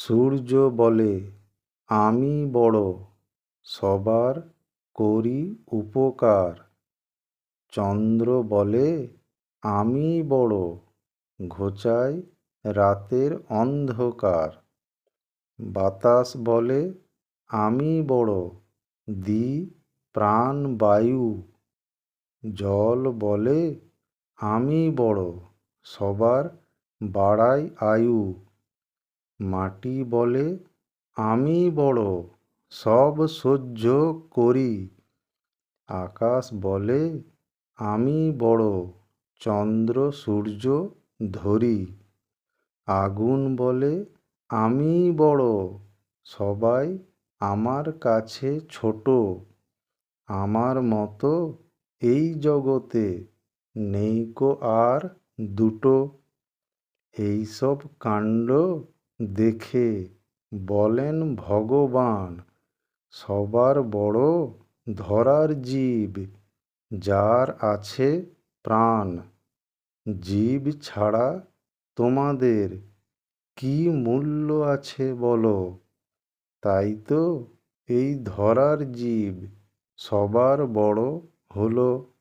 সূর্য বলে আমি বড়, সবার করি উপকার। চন্দ্র বলে আমি বড়, ঘোচাই রাতের অন্ধকার। বাতাস বলে আমি বড়, দিই প্রাণবায়ু। জল বলে আমি বড়, সবার বাড়াই আয়ু। মাটি বলে আমি বড়, সব সহ্য করি। আকাশ বলে আমি বড়, চন্দ্র সূর্য ধরি। আগুন বলে আমি বড়, সবাই আমার কাছে ছোট। আমার মতো এই জগতে নেইকো আর দুটো। এইসব কাণ্ড দেখে বলেন ভগবান, সবার বড় ধরার জীব, যার আছে প্রাণ। জীব ছাড়া তোমাদের কি মূল্য আছে বলো? তাই তো এই ধরার জীব সবার বড় হলো।